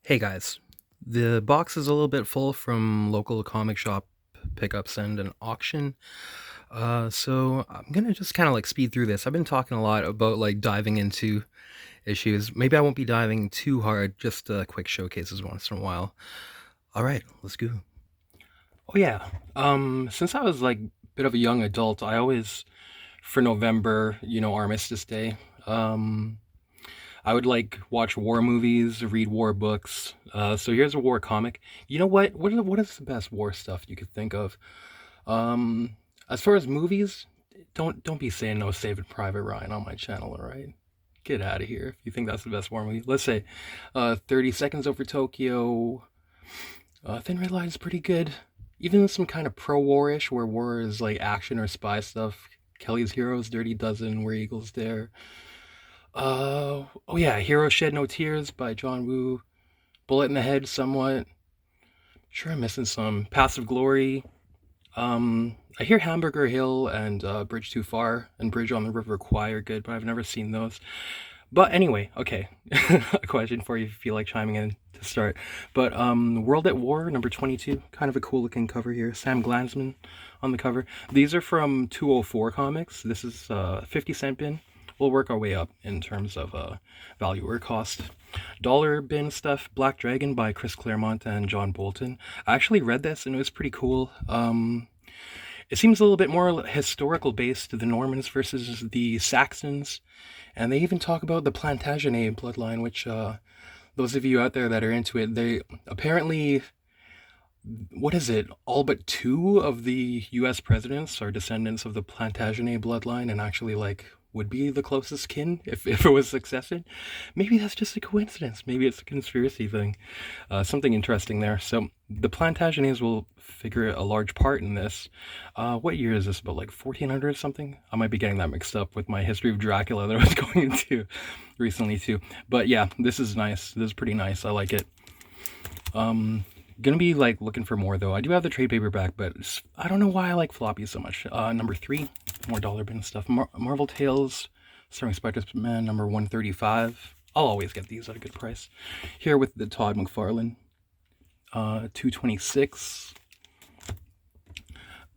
Hey guys, the box is a little bit full from local comic shop pickups and an auction. So I'm gonna just kind of like speed through this. I've been talking a lot about like diving into issues. Maybe I won't be diving too hard, just quick showcases once in a while. All right, let's go. Oh yeah. Since I was like a bit of a young adult, I always for November, Armistice Day. Um, I would like watch war movies, read war books. So here's a war comic. You know what? What is the best war stuff you could think of? Um, as far as movies, don't be saying no Saving Private Ryan on my channel, all right? Get out of here if you think that's the best war movie. Let's say 30 Seconds Over Tokyo. Thin Red Line is pretty good. Even some kind of pro-war-ish where war is like action or spy stuff. Kelly's Heroes, Dirty Dozen, Where Eagles Dare. Oh yeah, Hero Shed No Tears by John Woo. Bullet in the Head, somewhat. Sure, I'm missing some. Passive Glory. I hear Hamburger Hill and Bridge Too Far and Bridge on the River Kwai are good, but I've never seen those. But anyway, okay. A question for you if you feel like chiming in to start. But World at War, number 22. Kind of a cool looking cover here. Sam Glanzman on the cover. These are from 204 Comics. This is 50-cent bin. We'll work our way up in terms of value or cost. Dollar bin stuff, Black Dragon by Chris Claremont and John Bolton. I actually read this and it was pretty cool. It seems a little bit more historical based, the Normans versus the Saxons. And they even talk about the Plantagenet bloodline, which those of you out there that are into it, they apparently, what is it? All but two of the U.S. presidents are descendants of the Plantagenet bloodline and actually like would be the closest kin if it was succession. Maybe that's just a coincidence. Maybe it's a conspiracy thing. Something interesting there. So the Plantagenets will figure a large part in this. What year is this? About like 1400 something? I might be getting that mixed up with my history of Dracula that I was going into recently too. But yeah, this is nice. This is pretty nice. I like it. Gonna be like looking for more though. I do have the trade paperback, but I don't know why I like floppy so much. Number 3, more dollar bin stuff. Marvel Tales, starring Spider-Man, number 135. I'll always get these at a good price. Here with the Todd McFarlane, 226.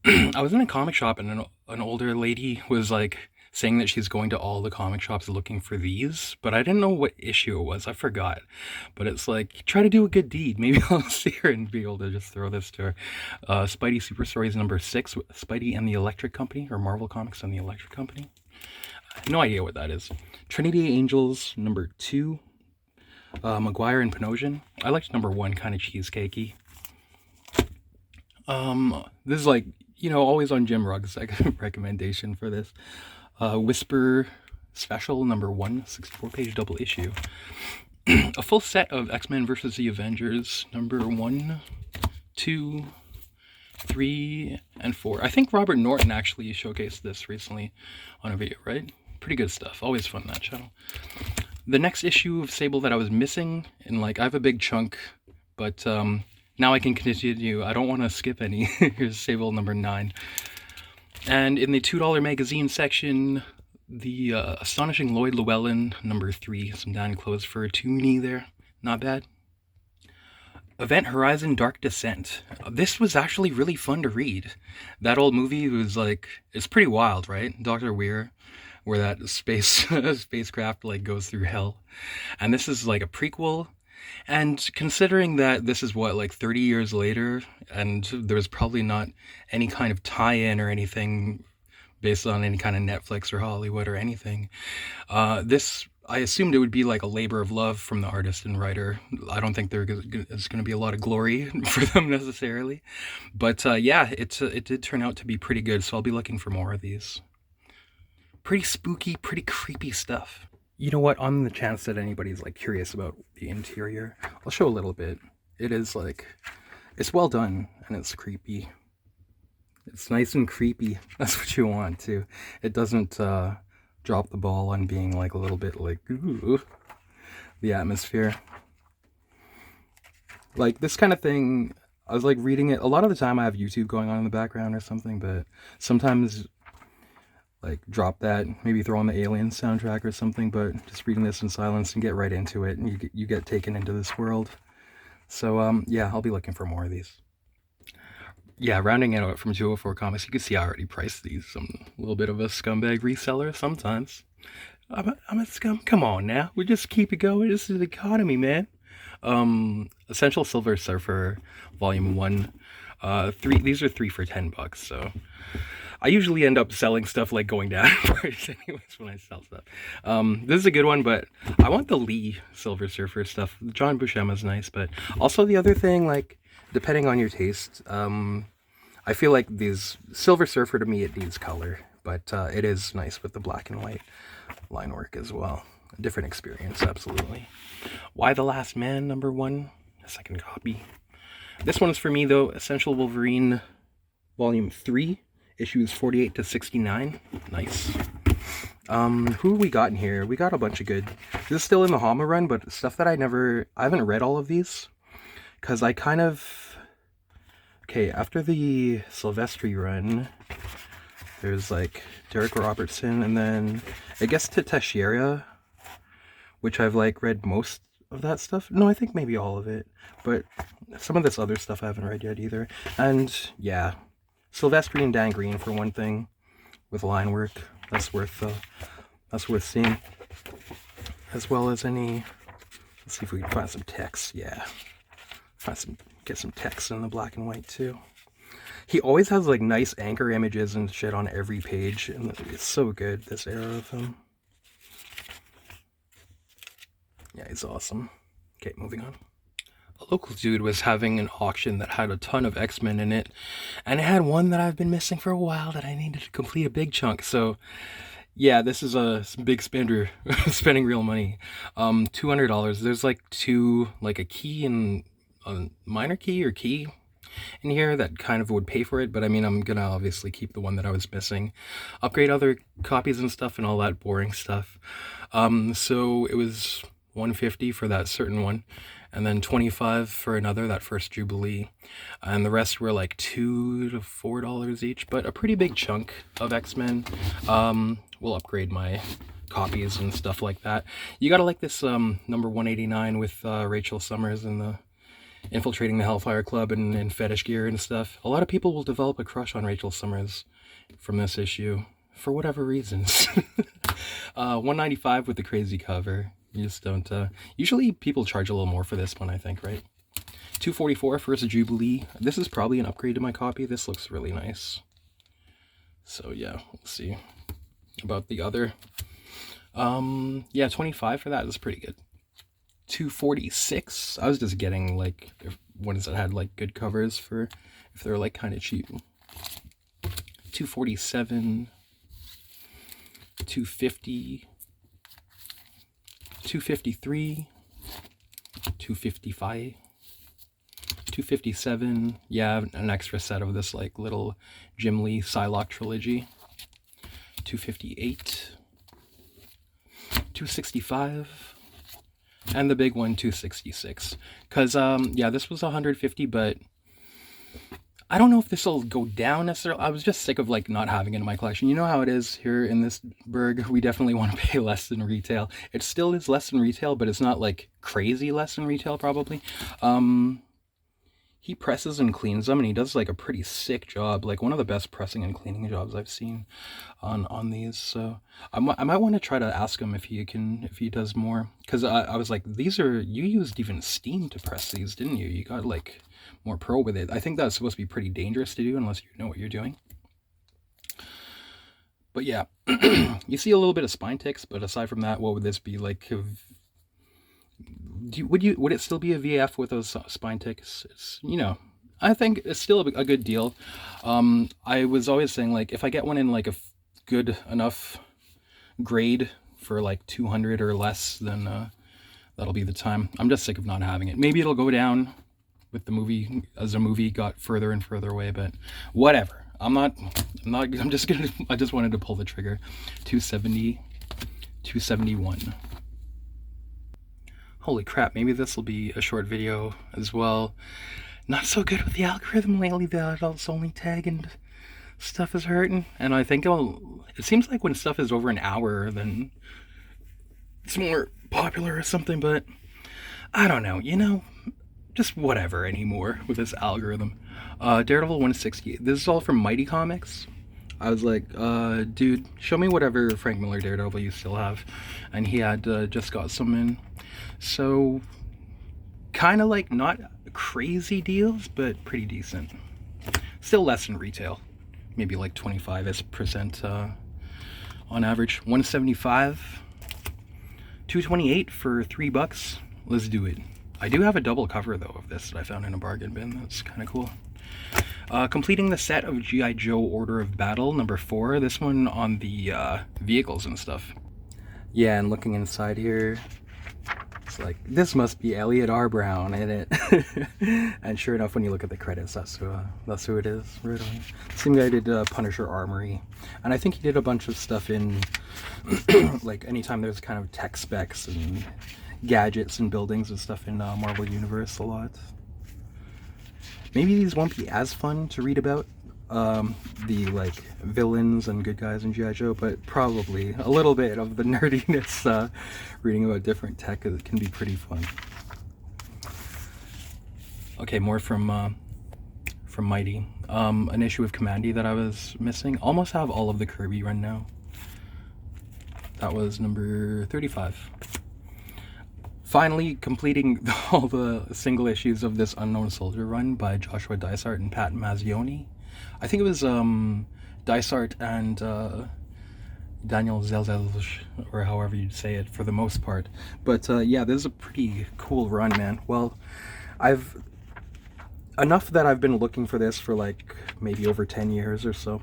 I was in a comic shop and an older lady was like saying that she's going to all the comic shops looking for these, but I didn't know what issue it was. I forgot. But it's like, try to do a good deed. Maybe I'll see her and be able to just throw this to her. Spidey Super Stories number 6, Spidey and the Electric Company, or Marvel Comics and the Electric Company. No idea what that is. Trinity Angels number 2, Maguire and Panosian. I liked number 1, kind of cheesecakey. This is like, always on Jim Rugg's recommendation for this. Whisper Special number 1, 64-page double issue. A full set of X-Men versus the Avengers, number 1, 2, 3, and 4. I think Robert Norton actually showcased this recently on a video, right? Pretty good stuff. Always fun, that channel. The next issue of Sable that I was missing, and like I have a big chunk, but now I can continue. I don't want to skip any. Here's Sable number 9. And in the $2 magazine section, the Astonishing Lloyd Llewellyn, number 3. Some down clothes for a toonie there. Not bad. Event Horizon Dark Descent. This was actually really fun to read. That old movie was like, it's pretty wild, right? Dr. Weir, where that spacecraft like goes through hell. And this is like a prequel. And considering that this is what, like 30 years later, and there's probably not any kind of tie-in or anything based on any kind of Netflix or Hollywood or anything, this, I assumed it would be like a labor of love from the artist and writer. I don't think there's going to be a lot of glory for them necessarily. But yeah, it did turn out to be pretty good, so I'll be looking for more of these. Pretty spooky, pretty creepy stuff. You know what, on the chance that anybody's like curious about the interior, I'll show a little bit. It is like, it's well done and it's creepy. It's nice and creepy. That's what you want too. It doesn't drop the ball on being like a little bit like, ooh, the atmosphere. Like this kind of thing, I was like reading it. A lot of the time I have YouTube going on in the background or something, but sometimes like drop that, maybe throw on the Alien soundtrack or something, but just reading this in silence and get right into it, and you get taken into this world. So yeah, I'll be looking for more of these. Yeah, rounding it out from 204 Comics, you can see I already priced these. I'm a little bit of a scumbag reseller sometimes. I'm a scum. Come on now, we just keep it going. This is the economy, man. Essential Silver Surfer, Volume 1. Three. These are 3 for $10. So I usually end up selling stuff like going down in price anyways when I sell stuff. This is a good one, but I want the Lee Silver Surfer stuff. John Buscema's nice, but also the other thing, like, depending on your taste, I feel like these Silver Surfer, to me, it needs color, but it is nice with the black and white line work as well. A different experience, absolutely. Why the Last Man, #1, a second copy. This one is for me, though. Essential Wolverine, Volume 3, issues 48 to 69. Nice. Who we got in here? We got a bunch of good. This is still in the Hama run, but stuff that I haven't read all of these, because I kind of... Okay, after the Silvestri run, there's like Derek Robertson, and then it gets to Teixeira, which I've like read most of that stuff. No, I think maybe all of it, but some of this other stuff I haven't read yet either. And yeah, Silvestri and Dan Green for one thing, with line work. That's worth seeing, as well as any. Let's see if we can find some text. Yeah, get some text in the black and white too. He always has like nice anchor images and shit on every page, and it's so good, this era of him. Yeah, he's awesome. Okay, moving on. A local dude was having an auction that had a ton of X-Men in it, and it had one that I've been missing for a while that I needed to complete a big chunk. So yeah, this is a big spender, spending real money. $200. There's like a key and a minor key or key in here that kind of would pay for it, but I mean, I'm gonna obviously keep the one that I was missing, upgrade other copies and stuff and all that boring stuff. So it was $150 for that certain one, and then $25 for another, that first Jubilee, and the rest were like $2 to $4 each, but a pretty big chunk of X-Men. Will upgrade my copies and stuff like that. You gotta like this number 189 with Rachel Summers and the infiltrating the Hellfire Club and in fetish gear and stuff. A lot of people will develop a crush on Rachel Summers from this issue, for whatever reasons. $195 with the crazy cover. You just don't... usually people charge a little more for this one, I think, right? $244 for a Jubilee. This is probably an upgrade to my copy. This looks really nice. So yeah, we'll see about the other. Yeah, $25 for that is pretty good. $246. I was just getting like ones that had like good covers for if they're like kind of cheap. $247. $250. $253. $255. $257. Yeah, an extra set of this like little Jim Lee Psylocke trilogy. $258. $265. And the big one, $266. Because, yeah, this was $150, but I don't know if this will go down necessarily. I was just sick of, like, not having it in my collection. You know how it is here in this burg. We definitely want to pay less than retail. It still is less than retail, but it's not, like, crazy less than retail, probably. He presses and cleans them, and he does like a pretty sick job, like one of the best pressing and cleaning jobs I've seen on these. So I might want to try to ask him if he does more, because I was like, you used even steam to press these, didn't you? You got like more pro with it. I think that's supposed to be pretty dangerous to do unless you know what you're doing. But yeah, you see a little bit of spine ticks, but aside from that, what would this be like? Would it still be a VF with those spine ticks? It's, you know, I think it's still a good deal. I was always saying, like, if I get one in like a good enough grade for like 200 or less, then that'll be the time. I'm just sick of not having it. Maybe it'll go down with the movie as the movie got further and further away, but whatever. I just wanted to pull the trigger. 270, 271. Holy crap, maybe this will be a short video as well. Not so good with the algorithm lately. The adults only tag and stuff is hurting. And I think it seems like when stuff is over an hour, then it's more popular or something, but I don't know. You know, just whatever anymore with this algorithm. Daredevil 160. This is all from Mighty Comics. I was like, dude, show me whatever Frank Miller Daredevil you still have. And he had just got some in. So, kind of like not crazy deals, but pretty decent. Still less than retail. Maybe like 25% on average. 175, 228 for $3. Let's do it. I do have a double cover though of this that I found in a bargain bin. That's kind of cool. Completing the set of G.I. Joe Order of Battle number 4. This one on the vehicles and stuff. Yeah, and looking inside here, it's like, this must be Elliot R. Brown in it. And sure enough, when you look at the credits, that's who it is. Right on. Same guy did Punisher Armory, and I think he did a bunch of stuff in like anytime there's kind of tech specs and gadgets and buildings and stuff in Marvel Universe a lot. Maybe these won't be as fun to read about, the like villains and good guys in G.I. Joe, but probably a little bit of the nerdiness reading about different tech can be pretty fun. Okay, more from Mighty. An issue of Commandy that I was missing. Almost have all of the Kirby run now. That was number 35. Finally completing all the single issues of this Unknown Soldier run by Joshua Dysart and Pat Mazzioni. I think it was Dysart and Daniel Zelzelj, or however you'd say it, for the most part. But yeah, this is a pretty cool run, man. Well, enough that I've been looking for this for like maybe over 10 years or so.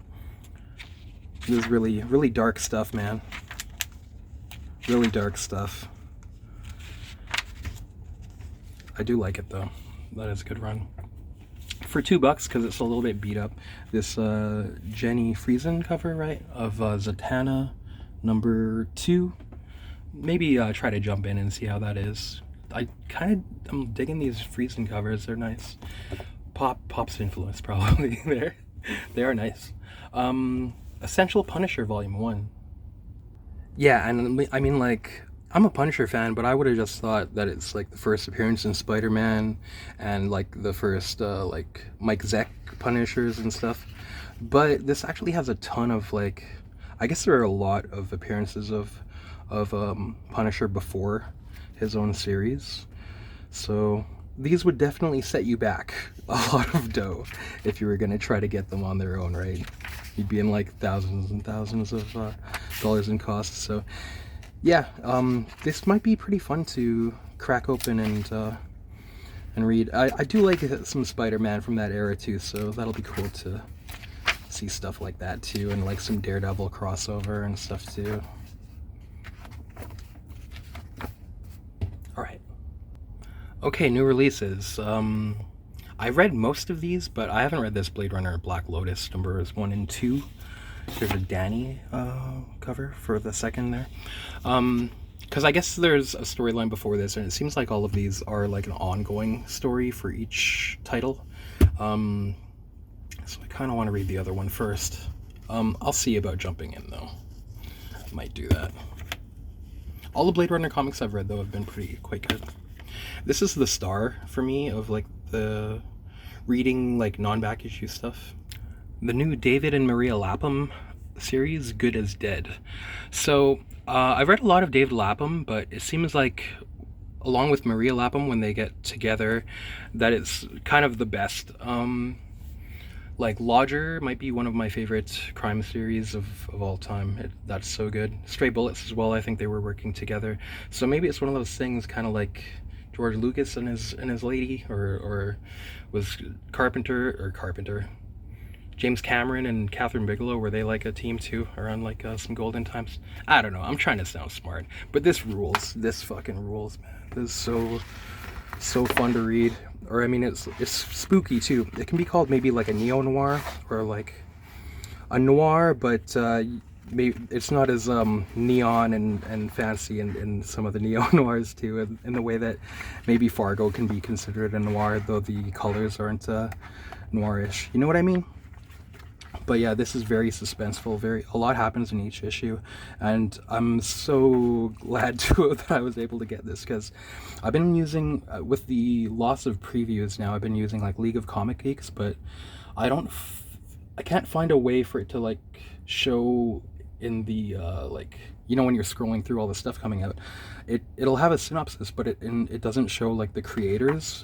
This is really, really dark stuff, man. Really dark stuff. I do like it though. That is a good run. For $2, because it's a little bit beat up, this Jenny Friesen cover, right, of Zatanna number 2. Maybe try to jump in and see how that is. I'm digging these Friesen covers. They're nice. Pop's influence probably there. They are nice. Essential Punisher Volume 1. Yeah, and I mean, like, I'm a Punisher fan, but I would have just thought that it's like the first appearance in Spider-Man and like the first like Mike Zeck Punishers and stuff. But this actually has a ton of like, I guess there are a lot of appearances of Punisher before his own series. So these would definitely set you back a lot of dough if you were going to try to get them on their own, right? You'd be in like thousands and thousands of dollars in costs. So yeah, this might be pretty fun to crack open and read. I do like some Spider-Man from that era too, so that'll be cool to see stuff like that too, and like some Daredevil crossover and stuff too. Alright. Okay, new releases. I read most of these, but I haven't read this Blade Runner Black Lotus numbers 1 and 2. There's a Danny cover for the second there. Because I guess there's a storyline before this, and it seems like all of these are like an ongoing story for each title. So I kind of want to read the other one first. I'll see about jumping in though. Might do that. All the Blade Runner comics I've read though have been quite good. This is the star for me of like the reading like non-back issue stuff. The new David and Maria Lapham series, Good as Dead. So I've read a lot of David Lapham, but it seems like along with Maria Lapham, when they get together, that it's kind of the best. Like Lodger might be one of my favorite crime series of all time. That's so good. Stray Bullets as well, I think they were working together. So maybe it's one of those things kind of like George Lucas and his lady, or was James Cameron and Catherine Bigelow, were they like a team too around like some golden times? I don't know, I'm trying to sound smart, but this rules. This fucking rules, man. This is so fun to read. Or I mean, it's spooky too. It can be called maybe like a neo-noir or like a noir, but maybe it's not as neon and fancy in some of the neo-noirs too, in the way that maybe Fargo can be considered a noir, though the colors aren't noirish. You know what I mean? But yeah, this is very suspenseful. A lot happens in each issue, and I'm so glad to that I was able to get this, because I've been using with the loss of previews now. I've been using like League of Comic Geeks, but I can't find a way for it to like show in the like, you know, when you're scrolling through all the stuff coming out, it'll have a synopsis, but it doesn't show like the creators.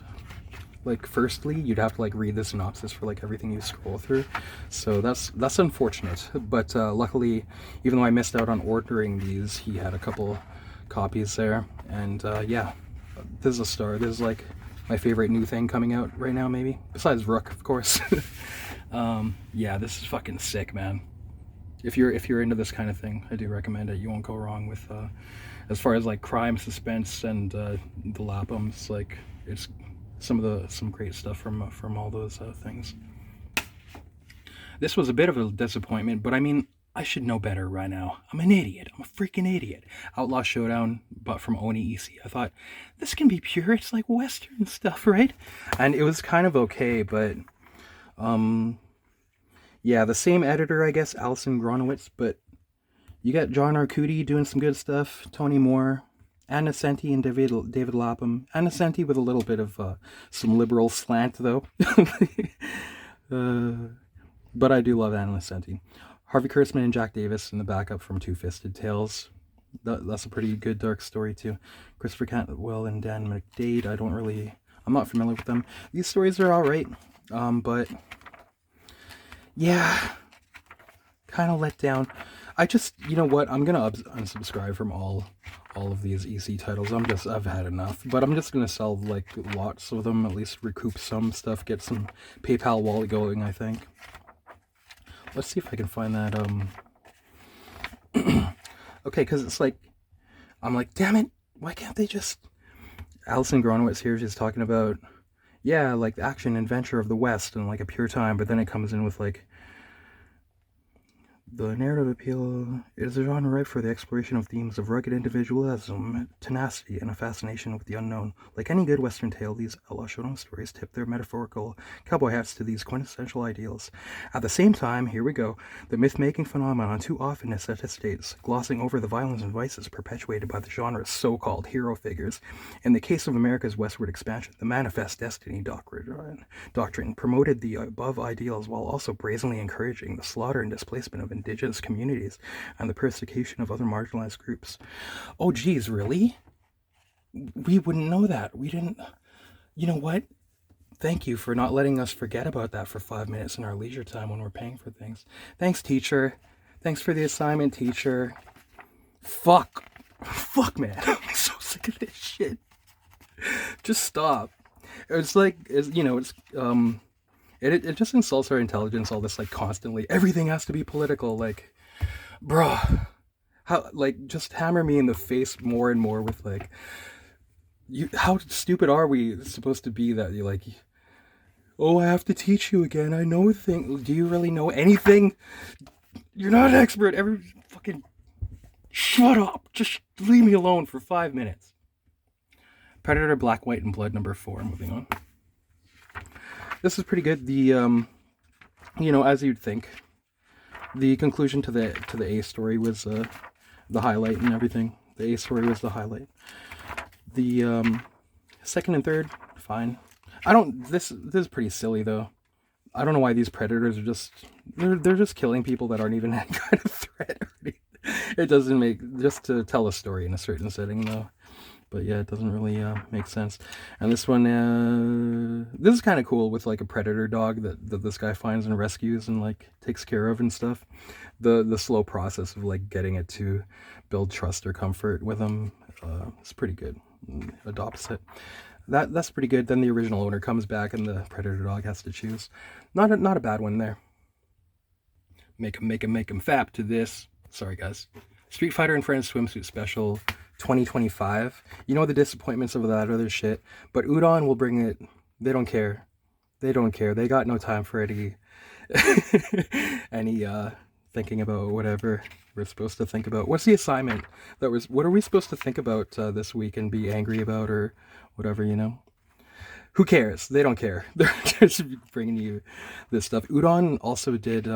Like, firstly, you'd have to like read the synopsis for like everything you scroll through, so that's unfortunate. But luckily, even though I missed out on ordering these, he had a couple copies there, and yeah, this is a star. This is like my favorite new thing coming out right now, maybe besides Rook, of course. Yeah, this is fucking sick, man. If you're into this kind of thing, I do recommend it. You won't go wrong with as far as like crime, suspense, and the Lapums. Like, it's some great stuff from all those things. This was a bit of a disappointment, but I mean, I should know better right now. I'm an idiot. I'm a freaking idiot. Outlaw Showdown, but from Oni EC. I thought, this can be pure. It's like Western stuff, right? And it was kind of okay, but yeah, the same editor, I guess, Alison Gronowitz, but you got John Arcudi doing some good stuff, Tony Moore, Anna Senti, and David Lapham. Anna Senti with a little bit of some liberal slant, though. But I do love Anna Senti. Harvey Kurtzman and Jack Davis in the backup from Two-Fisted Tales. That's a pretty good dark story, too. Christopher Cantwell and Dan McDade. I'm not familiar with them. These stories are alright, but yeah, kind of let down. You know what, I'm gonna unsubscribe from all of these EC titles. I've had enough, but I'm just gonna sell like lots of them, at least recoup some stuff, get some PayPal wallet going, I think. Let's see if I can find that, okay, because it's like, I'm like, damn it, why can't they just... Alison Gronowitz here, she's talking about, yeah, like the action and adventure of the West and like a pure time, but then it comes in with like, the narrative appeal is a genre ripe for the exploration of themes of rugged individualism, tenacity, and a fascination with the unknown. Like any good Western tale, these Outlaw Showdown stories tip their metaphorical cowboy hats to these quintessential ideals. At the same time, here we go, the myth-making phenomenon too often necessitates glossing over the violence and vices perpetuated by the genre's so-called hero figures. In the case of America's westward expansion, the Manifest Destiny doctrine promoted the above ideals while also brazenly encouraging the slaughter and displacement of indigenous communities and the persecution of other marginalized groups. Oh geez, really? We wouldn't know that. We didn't... You know what? Thank you for not letting us forget about that for 5 minutes in our leisure time when we're paying for things. Thanks, teacher. Thanks for the assignment, teacher. Fuck, man. I'm so sick of this shit. Just stop. It's like, it just insults our intelligence, all this, like, constantly. Everything has to be political. Like, bruh. How, like, just hammer me in the face more and more with, like, how stupid are we supposed to be that you're like, oh, I have to teach you again. I know things. Do you really know anything? You're not an expert. Fucking shut up. Just leave me alone for 5 minutes. Predator, Black, White, and Blood, #4. Moving on. This is pretty good. The, as you'd think, the conclusion to the A story was the highlight and everything. The A story was the highlight. The second and third, fine. This is pretty silly though. I don't know why these predators are just they're just killing people that aren't even any kind of threat. It doesn't make, just to tell a story in a certain setting though. But yeah, it doesn't really make sense. And this one, this is kind of cool with like a predator dog that this guy finds and rescues and like takes care of and stuff. The slow process of like getting it to build trust or comfort with him is pretty good. Adopts it. That's pretty good. Then the original owner comes back and the predator dog has to choose. Not a bad one there. Make him fap to this. Sorry guys. Street Fighter and Friends swimsuit special 2025. You know the disappointments of that other shit, but Udon will bring it. They don't care. They got no time for any thinking about whatever we're supposed to think about. What's the assignment what are we supposed to think about this week and be angry about or whatever, Who cares? They don't care. They're just bringing you this stuff. Udon also did.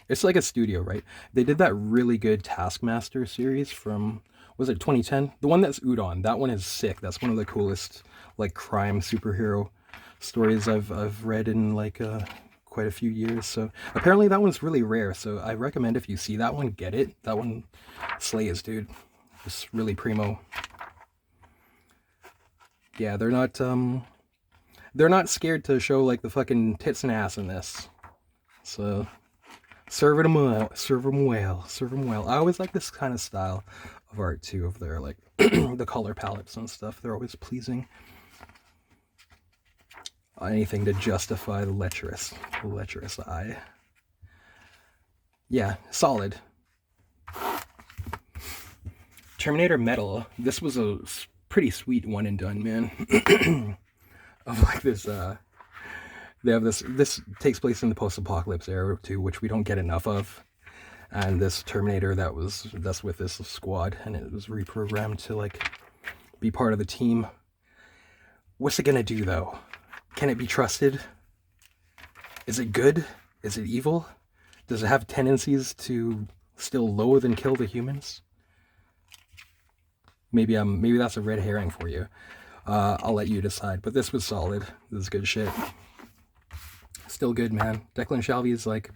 It's like a studio, right? They did that really good Taskmaster series from, was it 2010? The one that's Udon. That one is sick. That's one of the coolest like crime superhero stories I've read in like quite a few years. So apparently that one's really rare. So I recommend if you see that one, get it. That one slays, dude. It's really primo. Yeah, they're not scared to show like the fucking tits and ass in this. So serve them well, serve them well, serve them well. I always like this kind of style of art too, of their like the color palettes and stuff. They're always pleasing. Anything to justify the lecherous eye. Yeah, solid. Terminator Metal. This was a pretty sweet one and done, man. Of like this, they have this takes place in the post-apocalypse era too, which we don't get enough of. And this Terminator that's with this squad, and it was reprogrammed to like be part of the team. What's it gonna do though? Can it be trusted? Is it good? Is it evil? Does it have tendencies to still loathe and kill the humans? Maybe that's a red herring for you. I'll let you decide. But this was solid. This is good shit. Still good, man. Declan Shalvey's like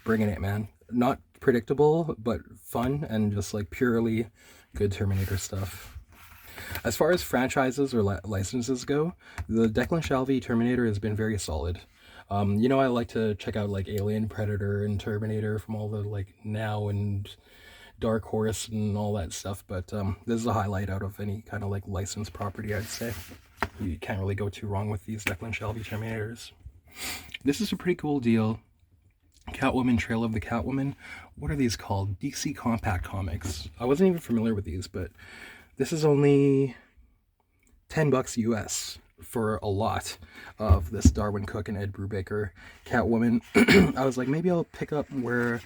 bringing it, man. Not predictable, but fun and just like purely good Terminator stuff. As far as franchises or licenses go, the Declan Shalvey Terminator has been very solid. You know, I like to check out like Alien, Predator, and Terminator from all the like Now and Dark Horse and all that stuff, but this is a highlight out of any kind of like licensed property, I'd say. You can't really go too wrong with these Declan Shalvey Terminators. This is a pretty cool deal. Catwoman, Trail of the Catwoman. What are these called? DC Compact Comics. I wasn't even familiar with these, but this is only $10 US for a lot of this Darwin Cook and Ed Brubaker Catwoman. I was like, maybe I'll pick up where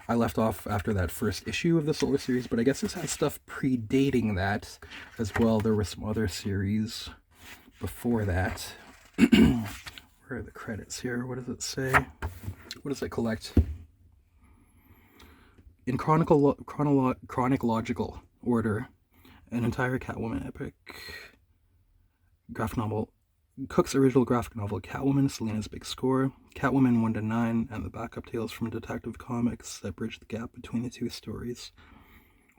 I left off after that first issue of the Solar Series, but I guess this has stuff predating that as well. There were some other series before that. Where are the credits here? What does it say? What does it collect? In chronological order, an entire Catwoman epic graphic novel. Cook's original graphic novel, Catwoman, Selena's Big Score, Catwoman 1-9, and the backup tales from Detective Comics that bridge the gap between the two stories.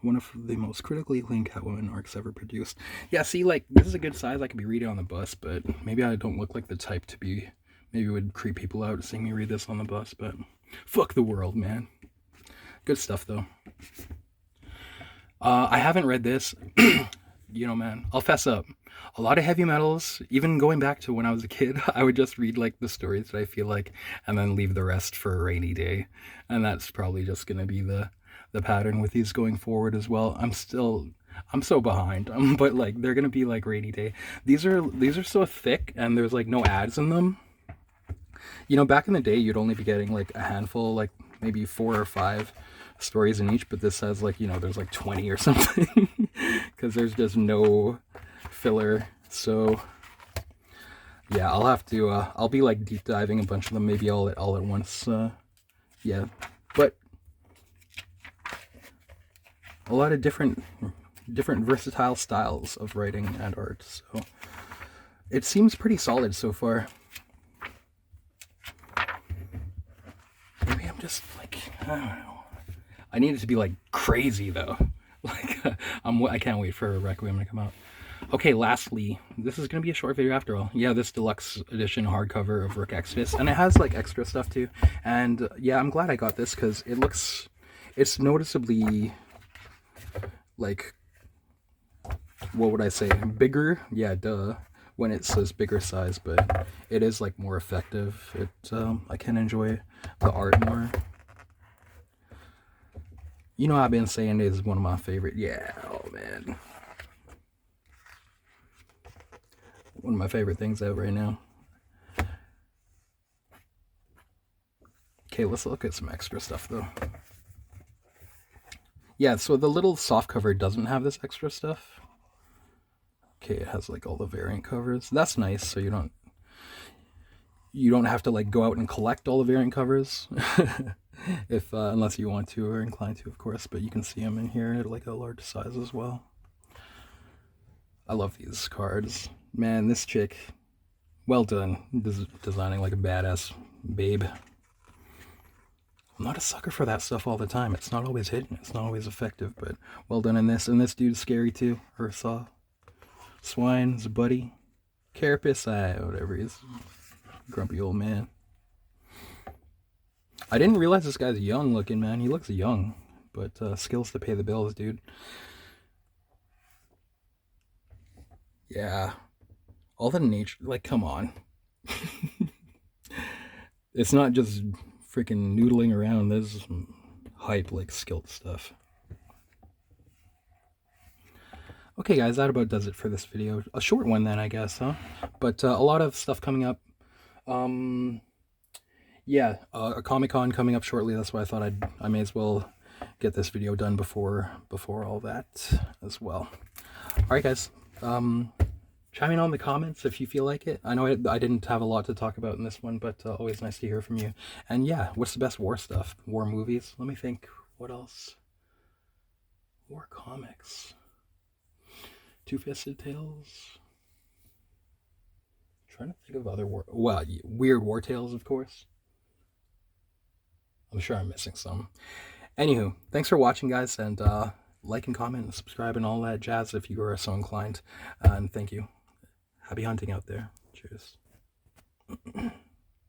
One of the most critically acclaimed Catwoman arcs ever produced. Yeah, see, like, this is a good size. I could be reading on the bus, but maybe I don't look like the type to be... Maybe it would creep people out seeing me read this on the bus, but... Fuck the world, man. Good stuff, though. I haven't read this. You know, man, I'll fess up. A lot of heavy metals, even going back to when I was a kid, I would just read like the stories that I feel like and then leave the rest for a rainy day. And that's probably just going to be the pattern with these going forward as well. I'm so behind, but like they're going to be like rainy day. These are so thick and there's like no ads in them. You know, back in the day, you'd only be getting like a handful, like maybe 4 or 5 stories in each, but this has like, you know, there's like 20 or something because there's just no filler. So yeah, I'll have to I'll be like deep diving a bunch of them maybe all at once. Yeah, but a lot of different versatile styles of writing and art, so it seems pretty solid so far. Maybe I'm just like, I don't know, I need it to be like crazy though. Like I can't wait for Requiem to come out. Okay, lastly, this is going to be a short video after all. Yeah, this deluxe edition hardcover of Rook X Fist, and it has like extra stuff too. And yeah, I'm glad I got this because it's noticeably like, what would I say, bigger? Yeah, duh, when it says bigger size, but it is like more effective. I can enjoy the art more. You know, I've been saying it is one of my favorite. Yeah, oh man. One of my favorite things out right now. Okay, let's look at some extra stuff though. Yeah, so the little soft cover doesn't have this extra stuff. Okay, it has like all the variant covers. That's nice, so you don't you don't have to like go out and collect all the variant covers, if unless you want to or inclined to, of course. But you can see them in here at like a large size as well. I love these cards, man. This chick, well done, designing like a badass babe. I'm not a sucker for that stuff all the time. It's not always hidden. It's not always effective, but well done in this. And this dude's scary too. Ursa, Swine, Buddy, Carapace, whatever he is. Grumpy old man. I didn't realize this guy's young looking, man. He looks young, but skills to pay the bills, dude. Yeah. All the nature, like, come on. It's not just freaking noodling around. There's some hype, like, skilled stuff. Okay, guys, that about does it for this video. A short one then, I guess, huh? But a lot of stuff coming up. Yeah, a Comic-Con coming up shortly. That's why I thought I may as well get this video done before all that as well. All right, guys. Chime in on the comments if you feel like it. I know I didn't have a lot to talk about in this one, but always nice to hear from you. And yeah, what's the best war stuff? War movies? Let me think. What else? War comics. Two-Fisted Tales. I'm trying to think of other weird war tales, of course. I'm sure I'm missing some. Anywho, thanks for watching, guys, and like and comment and subscribe and all that jazz if you are so inclined. And thank you. Happy hunting out there. Cheers.